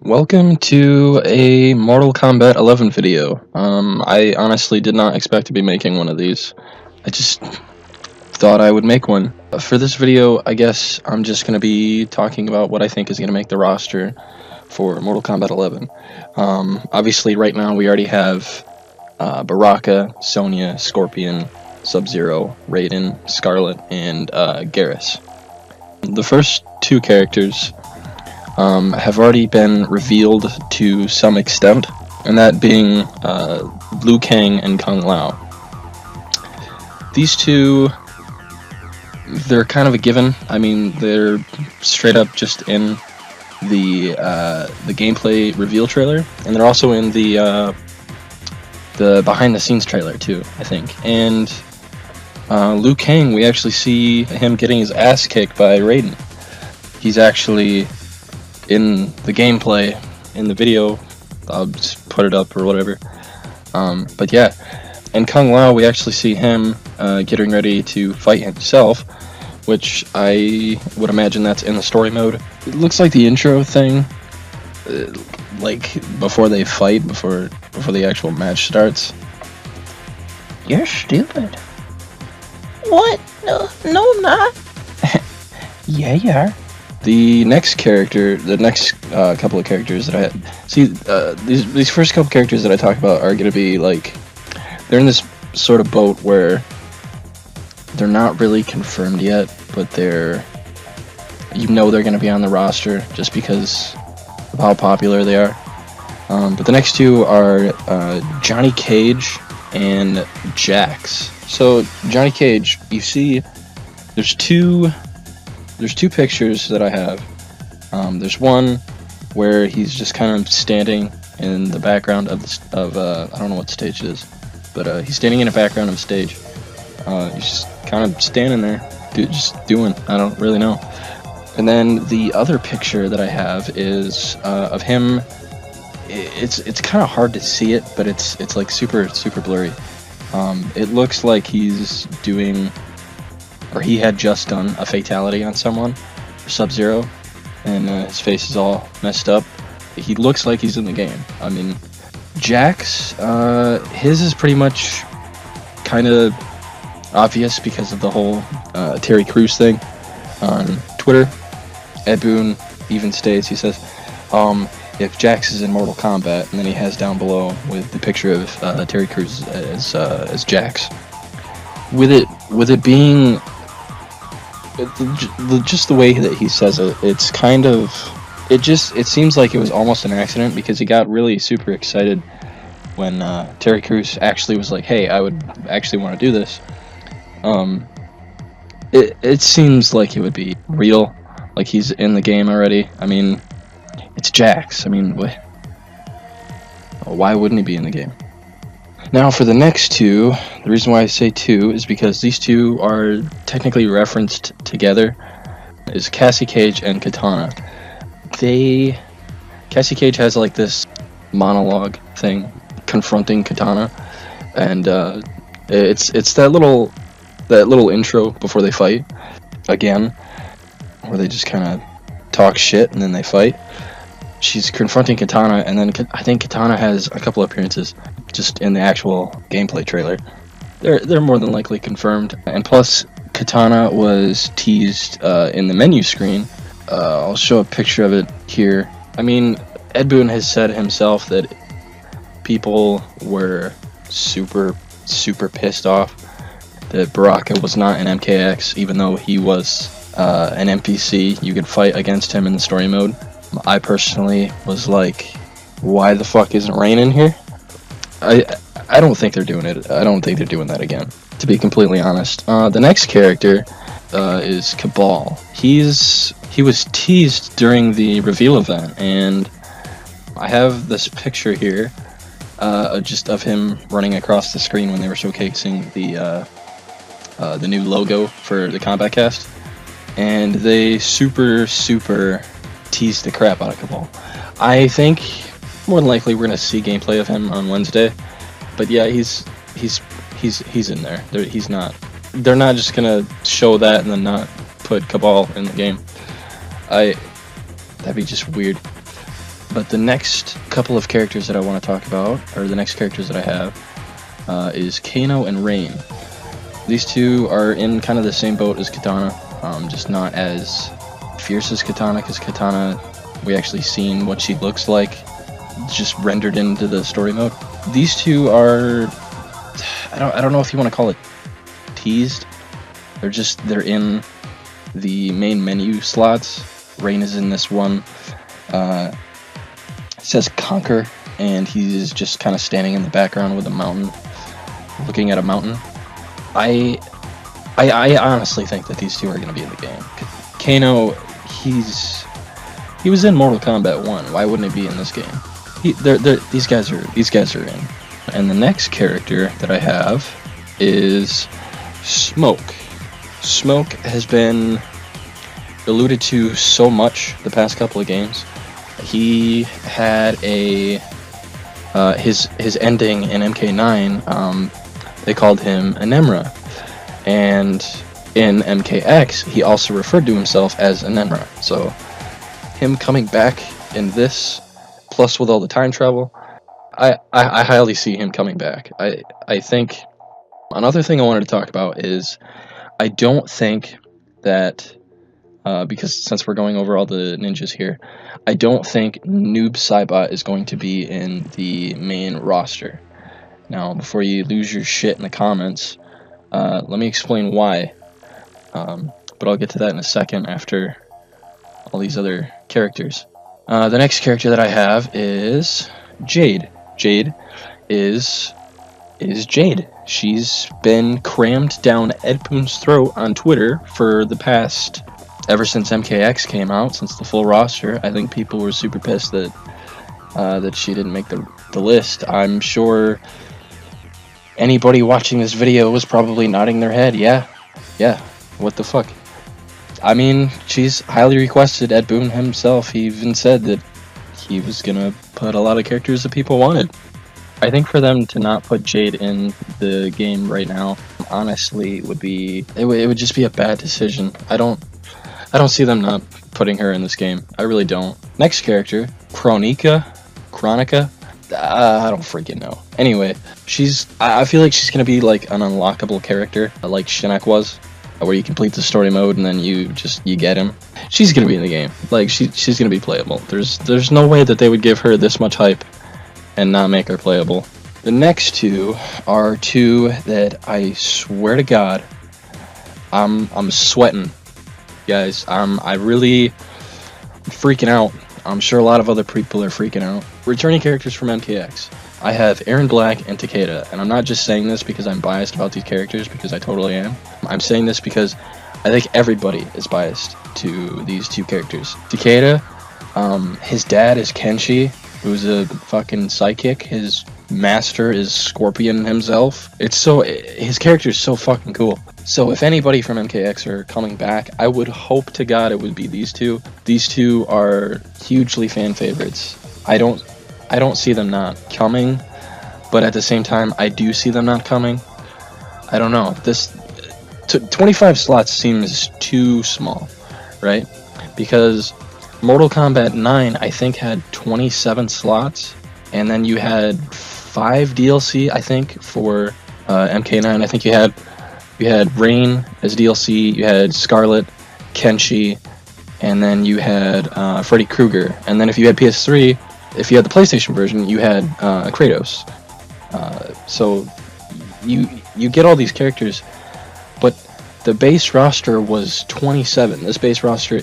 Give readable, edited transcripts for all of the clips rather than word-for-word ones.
Welcome to a Mortal Kombat 11 video. I honestly did not expect to be making one of these. I just thought I would make one. For this video, I guess I'm just going to be talking about what I think is going to make the roster for Mortal Kombat 11. Obviously, right now we already have Baraka, Sonya, Scorpion, Sub-Zero, Raiden, Scarlet, and Garrus. The first two characters have already been revealed to some extent, and that being Liu Kang and Kung Lao. These two, they're kind of a given. I mean, they're straight up just in the gameplay reveal trailer, and they're also in the behind-the-scenes trailer too, I think. And Liu Kang, we actually see him getting his ass kicked by Raiden. He's actually in the gameplay, in the video. I'll just put it up or whatever. But yeah, and Kung Lao, we actually see him getting ready to fight himself, which I would imagine that's in the story mode. It looks like the intro thing, like before they fight, before the actual match starts. You're stupid. What? No, I'm not. Yeah, you are. The next character, the next couple of characters that I see, these first couple characters that I talk about are going to be like, they're in this sort of boat where they're not really confirmed yet, but they're going to be on the roster just because of how popular they are. But the next two are Johnny Cage and Jax. So Johnny Cage, you see, there's two pictures that I have. There's one where he's just kind of standing in the background of I don't know what stage it is, but he's standing in the background of the stage. He's just kind of standing there, just doing. I don't really know. And then the other picture that I have is of him. It's kind of hard to see it, but it's like super blurry. It looks like he's doing, or he had just done a fatality on someone, Sub-Zero, and his face is all messed up. He looks like he's in the game. I mean, Jax, his is pretty much kind of obvious because of the whole Terry Crews thing on Twitter. Ed Boon even states, he says, if Jax is in Mortal Kombat, and then he has down below with the picture of Terry Crews as Jax. With it being just the way that he says it, it's kind of, it seems like it was almost an accident, because he got really super excited when Terry Crews actually was like, hey, I would actually want to do this. It seems like it would be real, like he's in the game already. I mean, it's Jax. I mean, why wouldn't he be in the game? Now, for the next two, the reason why I say two is because these two are technically referenced together, is Cassie Cage and Katana. Cassie Cage has like this monologue thing confronting Katana, and it's that little intro before they fight again, where they just kind of talk shit and then they fight. She's confronting Katana, and then I think Katana has a couple appearances just in the actual gameplay trailer. They're more than likely confirmed, and plus Katana was teased in the menu screen. I'll show a picture of it here. I mean, Ed Boon has said himself that people were super pissed off that Baraka was not an MKX, even though he was an NPC. You could fight against him in the story mode. I personally was like, why the fuck isn't Rain in here? I don't think they're doing it. I don't think they're doing that again, to be completely honest. The next character is Cabal. He was teased during the reveal event, and I have this picture here just of him running across the screen when they were showcasing the new logo for the Kombat cast, and they super teased the crap out of Cabal. I think more than likely we're gonna see gameplay of him on Wednesday, but yeah, he's in there. He's not. They're not just gonna show that and then not put Cabal in the game. That'd be just weird. But the next couple of characters that I want to talk about, or the next characters that I have, is Kano and Rain. These two are in kind of the same boat as Katana, just not as fierce as Katana, because Katana, we actually seen what she looks like, just rendered into the story mode. These two are, I don't know if you want to call it teased. They're in the main menu slots. Rain is in this one. It says Conquer, and he's just kind of standing in the background with a mountain, looking at a mountain. I honestly think that these two are going to be in the game. Kano, he was in Mortal Kombat 1. Why wouldn't he be in this game? These guys are in. And the next character that I have is Smoke. Smoke has been alluded to so much the past couple of games. He had his ending in MK9. They called him Anemra, and in MKX he also referred to himself as Anemra. So him coming back in this, plus with all the time travel, I highly see him coming back. I think another thing I wanted to talk about is I don't think that because since we're going over all the ninjas here, I don't think Noob Saibot is going to be in the main roster. Now, before you lose your shit in the comments, let me explain why. But I'll get to that in a second after all these other characters. The next character that I have is Jade. Jade is Jade. She's been crammed down Ed Poon's throat on Twitter for the past, ever since MKX came out, since the full roster. I think people were super pissed that she didn't make the list. I'm sure anybody watching this video was probably nodding their head. Yeah, what the fuck? I mean, she's highly requested. Ed Boon himself, he even said that he was gonna put a lot of characters that people wanted. I think for them to not put Jade in the game right now, honestly, it would just be a bad decision. I don't see them not putting her in this game. I really don't. Next character, Chronica. I don't freaking know. Anyway, I feel like she's gonna be like an unlockable character, like Shinnok was, where you complete the story mode and then you get him. She's gonna be in the game. Like she's gonna be playable. There's no way that they would give her this much hype and not make her playable. The next two are two that I swear to God, I'm sweating, guys. I'm freaking out. I'm sure a lot of other people are freaking out. Returning characters from MKX. I have Aaron Black and Takeda, and I'm not just saying this because I'm biased about these characters, because I totally am. I'm saying this because I think everybody is biased to these two characters. Takeda, his dad is Kenshi, who's a fucking psychic. His master is Scorpion himself. His character is so fucking cool. So if anybody from MKX are coming back, I would hope to God it would be these two. These two are hugely fan favorites. I don't see them not coming, but at the same time, I do see them not coming. I don't know. 25 slots seems too small, right? Because Mortal Kombat 9, I think, had 27 slots, and then you had 5 DLC, I think, for MK9. I think you had Rain as DLC, you had Scarlet, Kenshi, and then you had Freddy Krueger. And then if you had PS3, if you had the PlayStation version, you had Kratos. So you get all these characters, but the base roster was 27. This base roster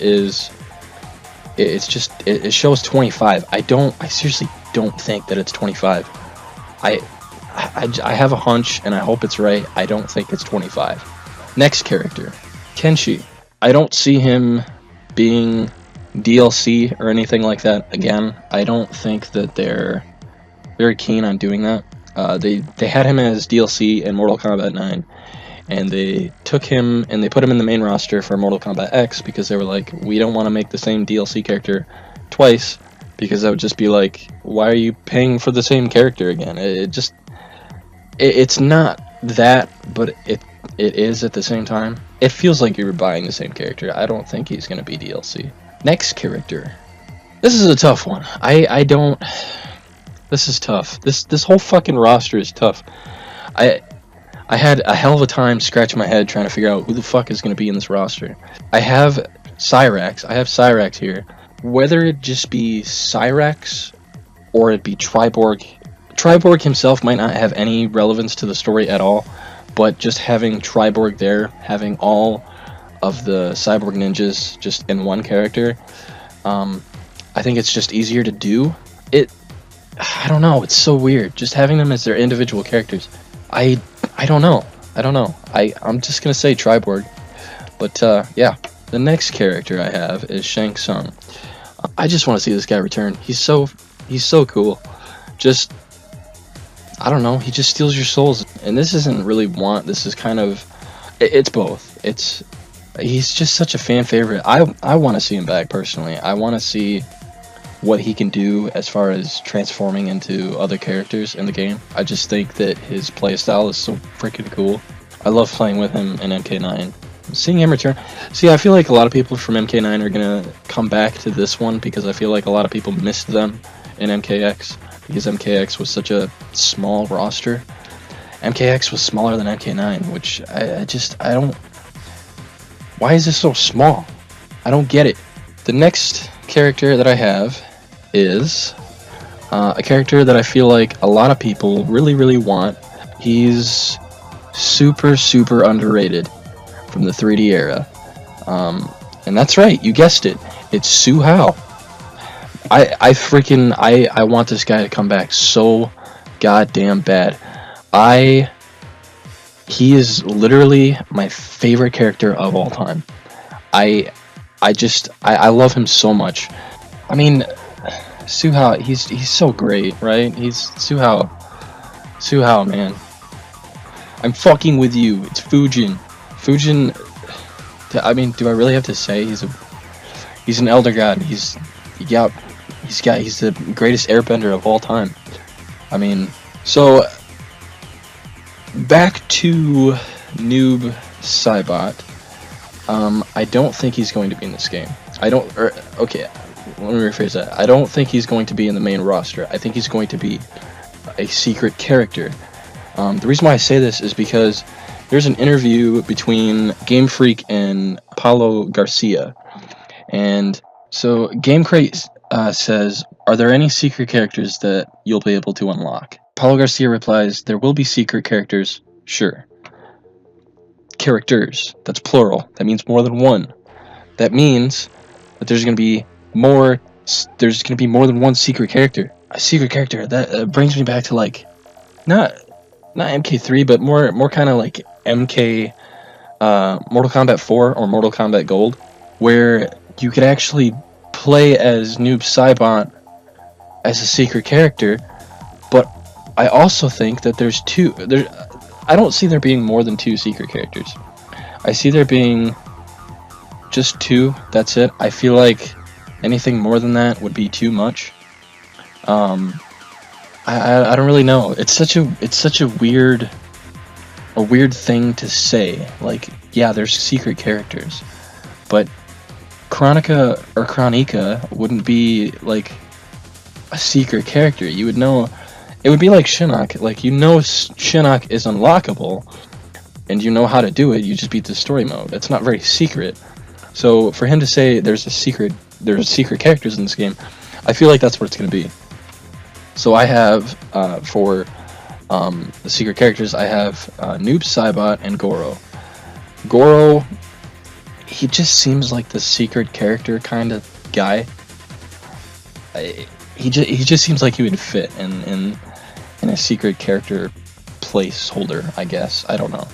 it shows 25. I seriously don't think that it's 25. I have a hunch, and I hope it's right. I don't think it's 25. Next character, Kenshi. I don't see him being DLC or anything like that again. I don't think that they're very keen on doing that. They had him as DLC in Mortal Kombat 9, and they took him and they put him in the main roster for Mortal Kombat X because they were like, we don't want to make the same DLC character twice, because that would just be like, why are you paying for the same character again? It's not that, but it is at the same time. It feels like you're buying the same character. I don't think he's going to be DLC. Next character, This is a tough one. I don't. This is tough. This whole fucking roster is tough. I I had a hell of a time scratching my head trying to figure out who the fuck is going to be in this roster. I have Cyrax. I have Cyrax here. Whether it just be Cyrax or it be Triborg. Triborg himself might not have any relevance to the story at all, but just having Triborg there, having all of the cyborg ninjas just in one character, I think it's just easier to do. I don't know, it's so weird. Just having them as their individual characters. I don't know. I'm just gonna say Triborg. But yeah. The next character I have is Shang Tsung. I just want to see this guy return. He's so cool. Just I don't know, he just steals your souls. And this isn't really this is kind of it's both. He's just such a fan favorite. I want to see him back personally. I want to see what he can do as far as transforming into other characters in the game. I just think that his playstyle is so freaking cool. I love playing with him in MK9. Seeing him return. See, I feel like a lot of people from MK9 are gonna come back to this one because I feel like a lot of people missed them in MKX because MKX was such a small roster. MKX was smaller than MK9, which I don't. Why is this so small? I don't get it. The next character that I have is a character that I feel like a lot of people really want. He's super underrated from the 3D era. And that's right, you guessed it. It's Su Hao. I want this guy to come back so goddamn bad. He is literally my favorite character of all time. I love him so much. I mean, Su Hao, he's so great, right? He's Su Hao, man. I'm fucking with you. It's Fujin. I mean, do I really have to say he's an elder god? He's the greatest airbender of all time. I mean, so back to Noob Saibot. I don't think he's going to be in this game. Okay, let me rephrase that. I don't think he's going to be in the main roster. I think he's going to be a secret character. The reason why I say this is because there's an interview between Game Freak and Paulo Garcia. And so Game Crate says, "Are there any secret characters that you'll be able to unlock?" Paulo Garcia replies, "There will be secret characters, sure." Characters, that's plural. That means more than one. That means that there's going to be more than one secret character. A secret character that brings me back to like not MK3, but more kind of like MK Mortal Kombat 4 or Mortal Kombat Gold, where you could actually play as Noob Saibot as a secret character. But I also think that I don't see there being more than two secret characters. I see there being just two. That's it. I feel like anything more than that would be too much. I don't really know. It's such a weird thing to say. Like, yeah, there's secret characters, but Kronika wouldn't be like a secret character. You would know. It would be like Shinnok. Like, you know Shinnok is unlockable, and you know how to do it. You just beat the story mode. It's not very secret. So for him to say there's secret characters in this game, I feel like that's what it's going to be. So I have for the secret characters, I have Noob Saibot and Goro. Goro, he just seems like the secret character kind of guy. He just seems like he would fit in a secret character placeholder, I guess. I don't know.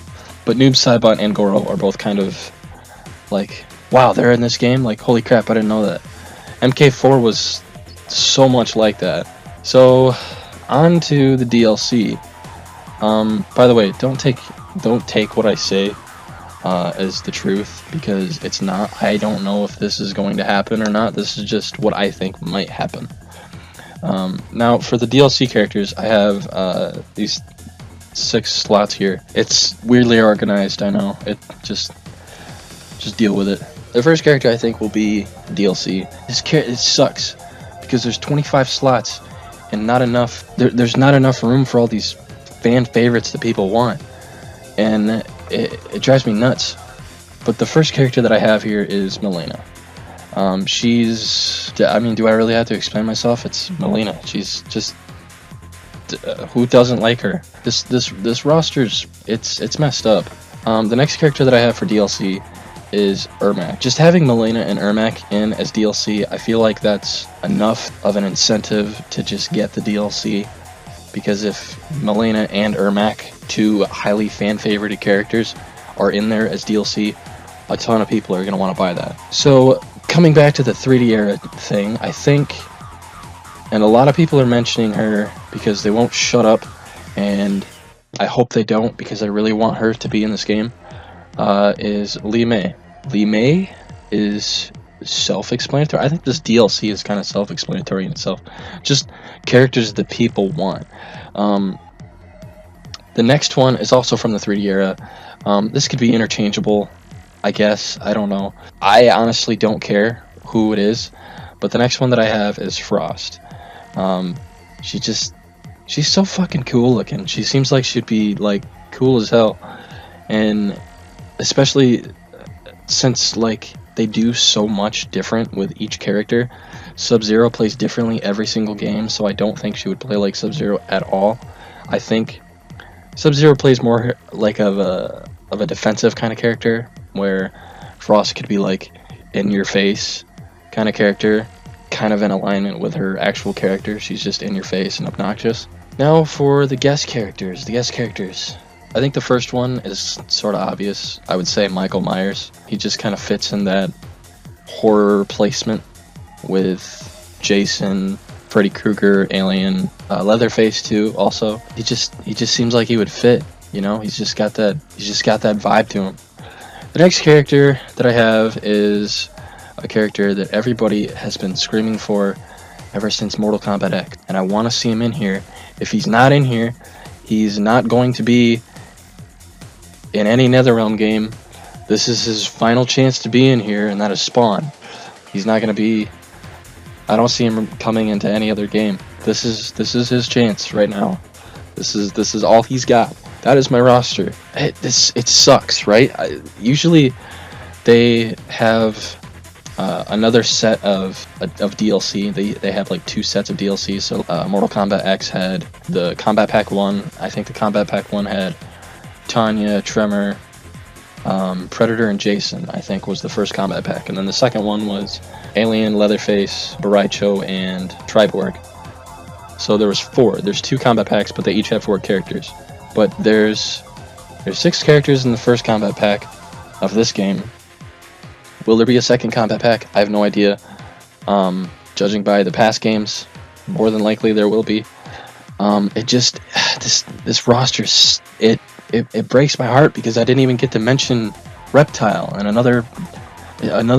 But Noob Saibot and Goro are both kind of like, wow, they're in this game? Like, holy crap, I didn't know that. MK4 was so much like that. So, on to the DLC. By the way, don't take what I say as the truth, because it's not. I don't know if this is going to happen or not. This is just what I think might happen. Now, for the DLC characters, I have these 6 slots here. It's weirdly organized, I know. It just deal with it. The first character I think will be DLC. It sucks. because there's 25 slots and not enough. There's not enough room for all these fan favorites that people want, and it drives me nuts. But the first character that I have here is Milena. I mean, do I really have to explain myself? It's Milena. She's just, who doesn't like her? This roster's, it's messed up. The next character that I have for DLC is Ermac. Just having Milena and Ermac in as DLC, I feel like that's enough of an incentive to just get the DLC. Because if Milena and Ermac, two highly fan-favorited characters, are in there as DLC, a ton of people are going to want to buy that. So, coming back to the 3D era thing, I think, and a lot of people are mentioning her because they won't shut up, and I hope they don't because I really want her to be in this game, is Li Mei. Li Mei is self-explanatory. I think this DLC is kind of self-explanatory in itself. Just characters that people want. The next one is also from the 3D era. This could be interchangeable, I guess. I don't know. I honestly don't care who it is. But the next one that I have is Frost. She's so fucking cool looking. She seems like she'd be like cool as hell. And especially since like they do so much different with each character. Sub-Zero plays differently every single game, so I don't think she would play like Sub-Zero at all. I think Sub-Zero plays more like of a defensive kind of character, where Frost could be like in your face kind of character, kind of in alignment with her actual character. She's just in your face and obnoxious. Now for the guest characters. I think the first one is sort of obvious. I would say Michael Myers. He just kind of fits in that horror placement with Jason, Freddy Krueger, Alien, Leatherface too. Also, he just seems like he would fit. You know, he's just got that vibe to him. The next character that I have is a character that everybody has been screaming for ever since Mortal Kombat X, and I want to see him in here. If he's not in here, he's not going to be in any NetherRealm game. This is his final chance to be in here, and that is Spawn. He's not going to be. I don't see him coming into any other game. This is his chance right now. This is all he's got. That is my roster. It sucks, right? Usually they have another set of DLC. They have like two sets of DLC. So Mortal Kombat X had the Combat Pack 1. I think the Combat Pack 1 had Tanya, Tremor, Predator, and Jason, I think, was the first Combat Pack. And then the second one was Alien, Leatherface, Baraicho, and Triborg. So there was four. There's two Combat Packs, but they each have 4 characters. But there's 6 characters in the first Combat Pack of this game. Will there be a second Combat Pack? I have no idea. Judging by the past games, more than likely there will be. This roster, it breaks my heart because I didn't even get to mention Reptile and another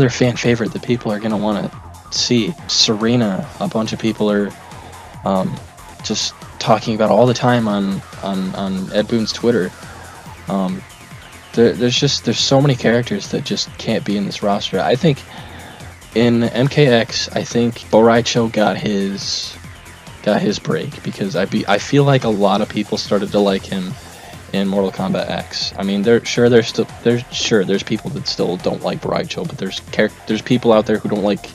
fan favorite that people are gonna want to see. Serena. A bunch of people are just talking about all the time on Ed Boon's Twitter. There's so many characters that just can't be in this roster. I think in MKX, I think Boraicho got his break because I feel like a lot of people started to like him in Mortal Kombat X. I mean, there's people that still don't like Boraicho, but there's people out there who don't like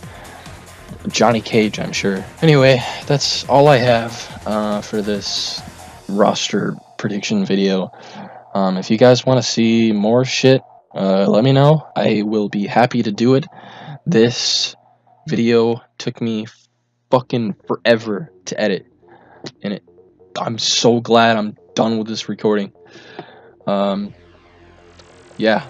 Johnny Cage, I'm sure. Anyway, that's all I have for this roster prediction video. If you guys want to see more shit, let me know. I will be happy to do it. This video took me fucking forever to edit, and I'm so glad I'm done with this recording. Yeah,